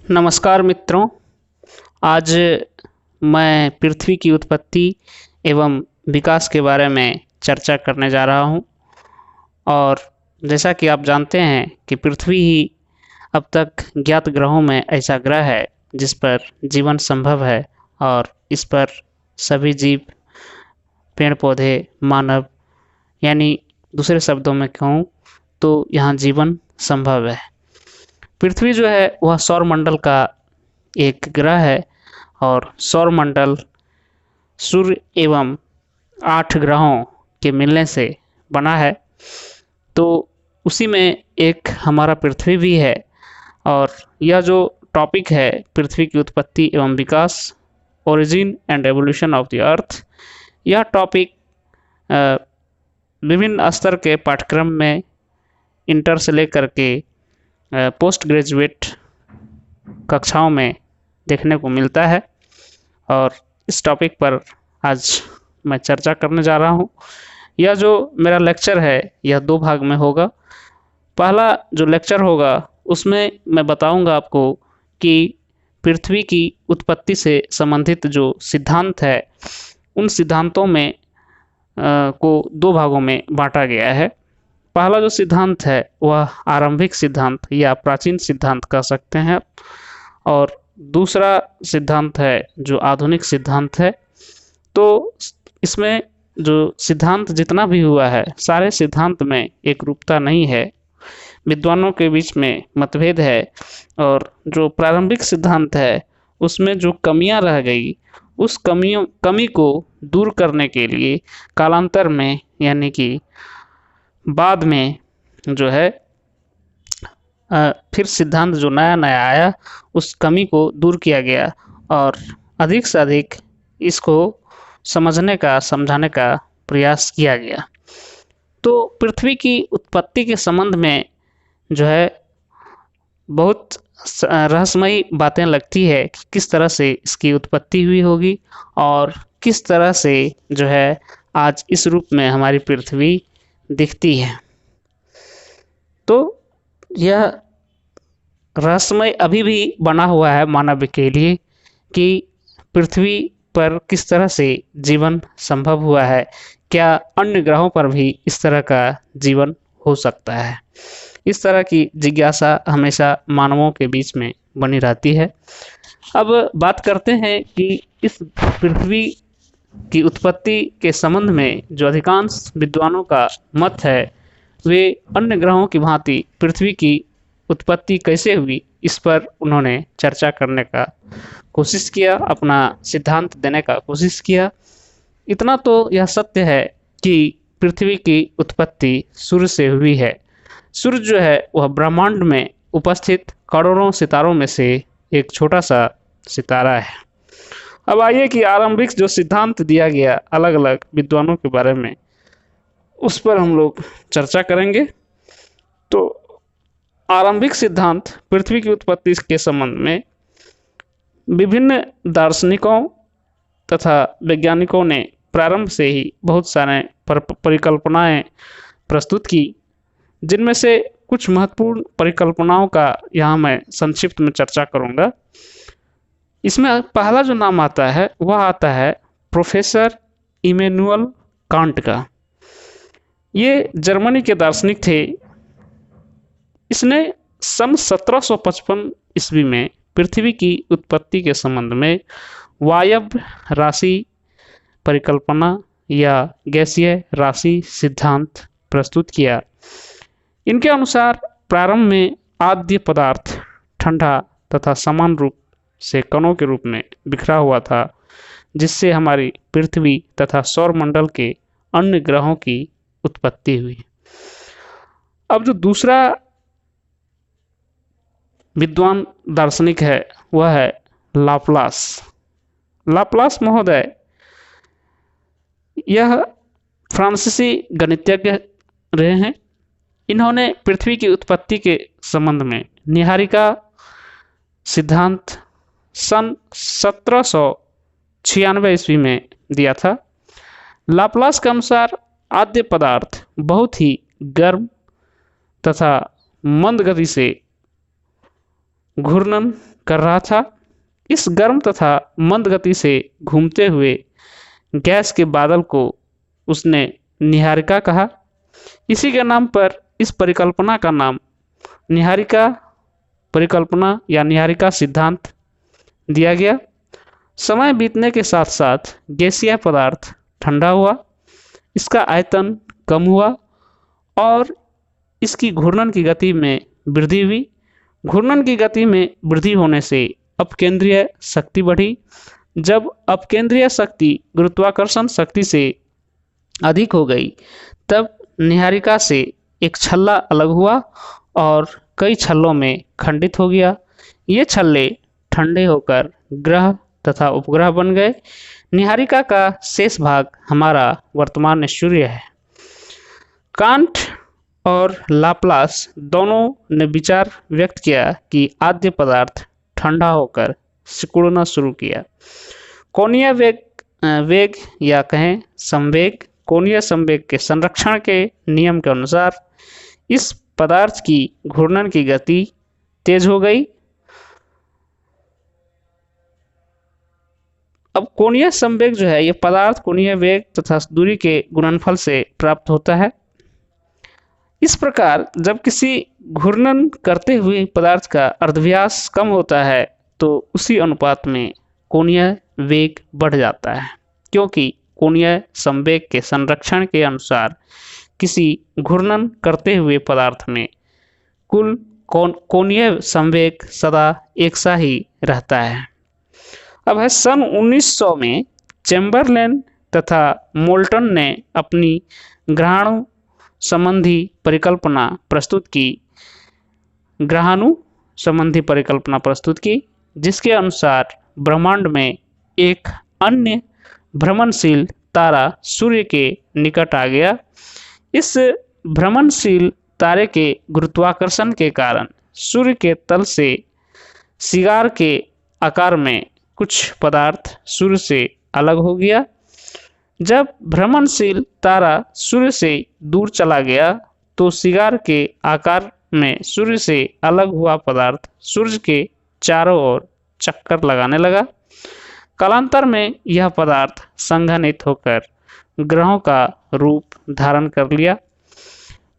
नमस्कार मित्रों। आज मैं पृथ्वी की उत्पत्ति एवं विकास के बारे में चर्चा करने जा रहा हूं। और जैसा कि आप जानते हैं कि पृथ्वी ही अब तक ज्ञात ग्रहों में ऐसा ग्रह है जिस पर जीवन संभव है और इस पर सभी जीव, पेड़ पौधे, मानव, यानी दूसरे शब्दों में कहूँ तो यहाँ जीवन संभव है। पृथ्वी जो है वह सौरमंडल का एक ग्रह है और सौरमंडल सूर्य एवं 8 ग्रहों के मिलने से बना है। तो उसी में एक हमारा पृथ्वी भी है। और यह जो टॉपिक है पृथ्वी की उत्पत्ति एवं विकास, origin and evolution of the earth, यह टॉपिक विभिन्न स्तर के पाठ्यक्रम में इंटर से लेकर के पोस्ट ग्रेजुएट कक्षाओं में देखने को मिलता है। और इस टॉपिक पर आज मैं चर्चा करने जा रहा हूँ। यह जो मेरा लेक्चर है यह 2 भाग में होगा। पहला जो लेक्चर होगा उसमें मैं बताऊंगा आपको कि पृथ्वी की उत्पत्ति से संबंधित जो सिद्धांत है उन सिद्धांतों में को 2 भागों में बांटा गया है। पहला जो सिद्धांत है वह आरंभिक सिद्धांत या प्राचीन सिद्धांत कह सकते हैं, और दूसरा सिद्धांत है जो आधुनिक सिद्धांत है। तो इसमें जो सिद्धांत जितना भी हुआ है सारे सिद्धांत में एक रूपता नहीं है, विद्वानों के बीच में मतभेद है। और जो प्रारंभिक सिद्धांत है उसमें जो कमियां रह गई उस कमी को दूर करने के लिए कालांतर में, यानी कि बाद में जो है फिर सिद्धांत जो नया आया उस कमी को दूर किया गया और अधिक से अधिक इसको समझने का, समझाने का प्रयास किया गया। तो पृथ्वी की उत्पत्ति के संबंध में जो है बहुत रहस्यमयी बातें लगती है कि किस तरह से इसकी उत्पत्ति हुई होगी और किस तरह से जो है आज इस रूप में हमारी पृथ्वी दिखती है। तो यह रहस्यमय अभी भी बना हुआ है मानव के लिए कि पृथ्वी पर किस तरह से जीवन संभव हुआ है, क्या अन्य ग्रहों पर भी इस तरह का जीवन हो सकता है। इस तरह की जिज्ञासा हमेशा मानवों के बीच में बनी रहती है। अब बात करते हैं कि इस पृथ्वी की उत्पत्ति के संबंध में जो अधिकांश विद्वानों का मत है वे अन्य ग्रहों की भांति पृथ्वी की उत्पत्ति कैसे हुई इस पर उन्होंने चर्चा करने का कोशिश किया, अपना सिद्धांत देने का कोशिश किया। इतना तो यह सत्य है कि पृथ्वी की उत्पत्ति सूर्य से हुई है। सूर्य जो है वह ब्रह्मांड में उपस्थित करोड़ों सितारों में से एक छोटा सा सितारा है। अब आइए कि आरंभिक जो सिद्धांत दिया गया अलग अलग विद्वानों के बारे में उस पर हम लोग चर्चा करेंगे। तो आरंभिक सिद्धांत पृथ्वी की उत्पत्ति के संबंध में विभिन्न दार्शनिकों तथा वैज्ञानिकों ने प्रारंभ से ही बहुत सारे परिकल्पनाएं प्रस्तुत की, जिनमें से कुछ महत्वपूर्ण परिकल्पनाओं का यहाँ मैं संक्षिप्त में चर्चा करूँगा। इसमें पहला जो नाम आता है वह आता है प्रोफेसर इमैनुअल कांट का। ये जर्मनी के दार्शनिक थे। इसने सन 1755 ईस्वी में पृथ्वी की उत्पत्ति के संबंध में वायव्य राशि परिकल्पना या गैसीय राशि सिद्धांत प्रस्तुत किया। इनके अनुसार प्रारंभ में आद्य पदार्थ ठंडा तथा समान रूप से कणों के रूप में बिखरा हुआ था, जिससे हमारी पृथ्वी तथा सौरमंडल के अन्य ग्रहों की उत्पत्ति हुई। अब जो दूसरा विद्वान दार्शनिक है वह है लाप्लास। लाप्लास महोदय यह फ्रांसीसी गणितज्ञ रहे हैं। इन्होंने पृथ्वी की उत्पत्ति के संबंध में निहारिका सिद्धांत सन 1796 ईस्वी में दिया था। लाप्लास के अनुसार आद्य पदार्थ बहुत ही गर्म तथा मंद गति से घूर्णन कर रहा था। इस गर्म तथा मंद गति से घूमते हुए गैस के बादल को उसने निहारिका कहा। इसी के नाम पर इस परिकल्पना का नाम निहारिका परिकल्पना या निहारिका सिद्धांत दिया गया। समय बीतने के साथ साथ गैसीय पदार्थ ठंडा हुआ, इसका आयतन कम हुआ और इसकी घूर्णन की गति में वृद्धि हुई। घूर्णन की गति में वृद्धि होने से अपकेंद्रीय शक्ति बढ़ी। जब अपकेंद्रीय शक्ति गुरुत्वाकर्षण शक्ति से अधिक हो गई, तब निहारिका से एक छल्ला अलग हुआ और कई छल्लों में खंडित हो गया। ये छल्ले ठंडे होकर ग्रह तथा उपग्रह बन गए। निहारिका का शेष भाग हमारा वर्तमान सूर्य है। कांट और लाप्लास दोनों ने विचार व्यक्त किया कि आद्य पदार्थ ठंडा होकर सिकुड़ना शुरू किया। कोणीय वेग या कहें संवेग, कोणीय संवेग के संरक्षण के नियम के अनुसार इस पदार्थ की घूर्णन की गति तेज हो गई। अब कोणीय संवेग जो है, ये पदार्थ कोणीय वेग तथा दूरी के गुणनफल से प्राप्त होता है। इस प्रकार जब किसी घूर्णन करते हुए पदार्थ का अर्धव्यास कम होता है तो उसी अनुपात में कोणीय वेग बढ़ जाता है, क्योंकि कोणीय संवेग के संरक्षण के अनुसार किसी घूर्णन करते हुए पदार्थ में कुल कोणीय संवेग सदा एक सा ही रहता है। अब है सन 1900 में चैम्बरलेन तथा मोल्टन ने अपनी ग्रहाणु संबंधी परिकल्पना प्रस्तुत की। ग्रहाणु संबंधी परिकल्पना प्रस्तुत की, जिसके अनुसार ब्रह्मांड में एक अन्य भ्रमणशील तारा सूर्य के निकट आ गया। इस भ्रमणशील तारे के गुरुत्वाकर्षण के कारण सूर्य के तल से सिगार के आकार में कुछ पदार्थ सूर्य से अलग हो गया। जब भ्रमणशील तारा सूर्य से दूर चला गया तो सिगार के आकार में सूर्य से अलग हुआ पदार्थ सूर्य के चारों ओर चक्कर लगाने लगा। कालांतर में यह पदार्थ संघनित होकर ग्रहों का रूप धारण कर लिया।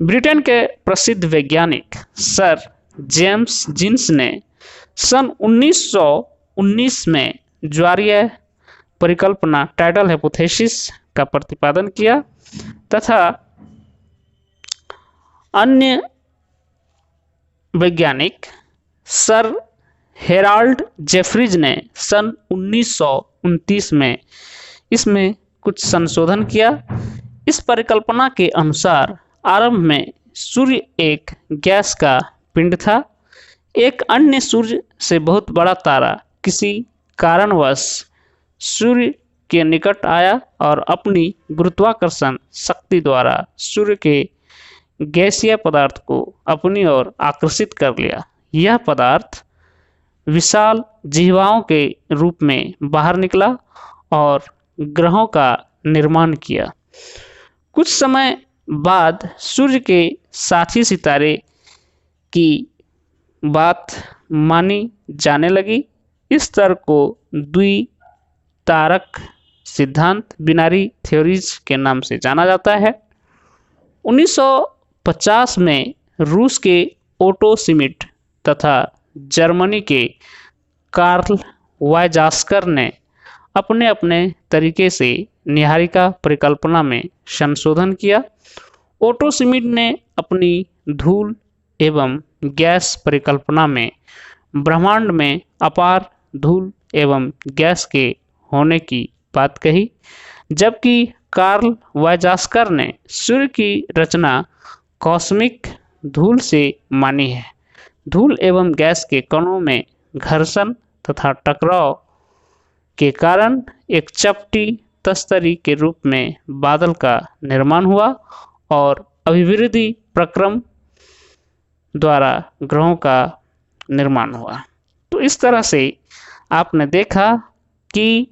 ब्रिटेन के प्रसिद्ध वैज्ञानिक सर जेम्स जीन्स ने सन 1919 में ज्वारीय परिकल्पना टाइडल हाइपोथेसिस का प्रतिपादन किया तथा अन्य वैज्ञानिक सर हेराल्ड जेफरीज ने सन 1929 में इसमें कुछ संशोधन किया। इस परिकल्पना के अनुसार आरंभ में सूर्य एक गैस का पिंड था। एक अन्य सूर्य से बहुत बड़ा तारा किसी कारणवश सूर्य के निकट आया और अपनी गुरुत्वाकर्षण शक्ति द्वारा सूर्य के गैसीय पदार्थ को अपनी ओर आकर्षित कर लिया। यह पदार्थ विशाल जिह्वाओं के रूप में बाहर निकला और ग्रहों का निर्माण किया। कुछ समय बाद सूर्य के साथी सितारे की बात मानी जाने लगी। इस तर्क को द्वितारक सिद्धांत बिनारी थ्योरीज के नाम से जाना जाता है। 1950 में रूस के ओटो श्मिट तथा जर्मनी के कार्ल वाइजास्कर ने अपने अपने तरीके से निहारिका परिकल्पना में संशोधन किया। ओटो श्मिट ने अपनी धूल एवं गैस परिकल्पना में ब्रह्मांड में अपार धूल एवं गैस के होने की बात कही, जबकि कार्ल वाइजास्कर ने सूर्य की रचना कॉस्मिक धूल से मानी है। धूल एवं गैस के कणों में घर्षण तथा टकराव के कारण एक चपटी तस्तरी के रूप में बादल का निर्माण हुआ और अभिवृद्धि प्रक्रम द्वारा ग्रहों का निर्माण हुआ। तो इस तरह से आपने देखा कि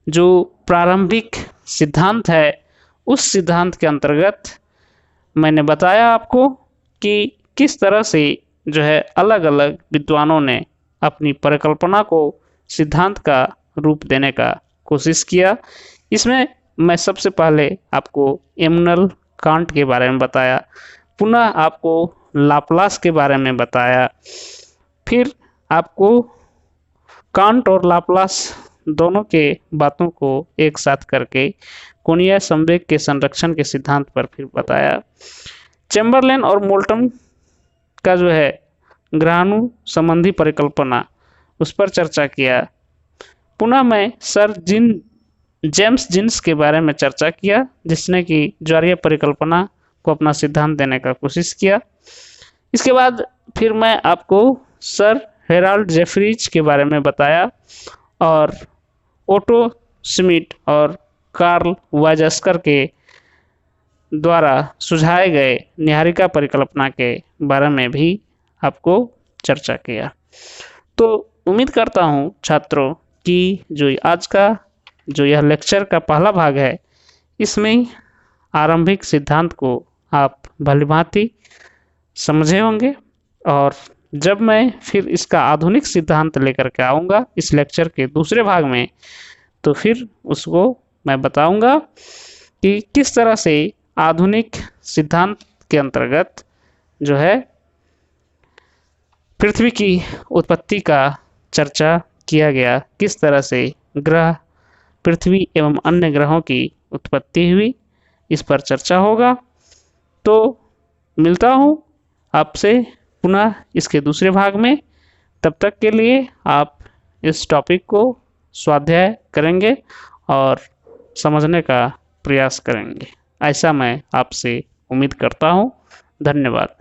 जो प्रारंभिक सिद्धांत है उस सिद्धांत के अंतर्गत मैंने बताया आपको कि किस तरह से जो है अलग अलग विद्वानों ने अपनी परिकल्पना को सिद्धांत का रूप देने का कोशिश किया। इसमें मैं सबसे पहले आपको इमैनुअल कांट के बारे में बताया, पुनः आपको लाप्लास के बारे में बताया, फिर आपको कांट और लाप्लास दोनों के बातों को एक साथ करके कोणीय संवेग के संरक्षण के सिद्धांत पर फिर बताया। चैम्बरलेन और मोल्टन का जो है ग्रहाणु संबंधी परिकल्पना, उस पर चर्चा किया। पुनः मैं सर जेम्स जीन्स के बारे में चर्चा किया, जिसने कि ज्वारीय परिकल्पना को अपना सिद्धांत देने का कोशिश किया। इसके बाद फिर मैं आपको सर हेराल्ड जेफरीज के बारे में बताया और ओटो स्मिट और कार्ल वाजस्कर के द्वारा सुझाए गए नीहारिका परिकल्पना के बारे में भी आपको चर्चा किया। तो उम्मीद करता हूँ छात्रों कि जो आज का जो यह लेक्चर का पहला भाग है, इसमें आरंभिक सिद्धांत को आप भलीभांति समझे होंगे, और जब मैं फिर इसका आधुनिक सिद्धांत लेकर के आऊँगा इस लेक्चर के दूसरे भाग में, तो फिर उसको मैं बताऊंगा कि किस तरह से आधुनिक सिद्धांत के अंतर्गत जो है पृथ्वी की उत्पत्ति का चर्चा किया गया, किस तरह से ग्रह पृथ्वी एवं अन्य ग्रहों की उत्पत्ति हुई, इस पर चर्चा होगा। तो मिलता हूँ आपसे पुनः इसके दूसरे भाग में। तब तक के लिए आप इस टॉपिक को स्वाध्याय करेंगे और समझने का प्रयास करेंगे, ऐसा मैं आपसे उम्मीद करता हूँ। धन्यवाद।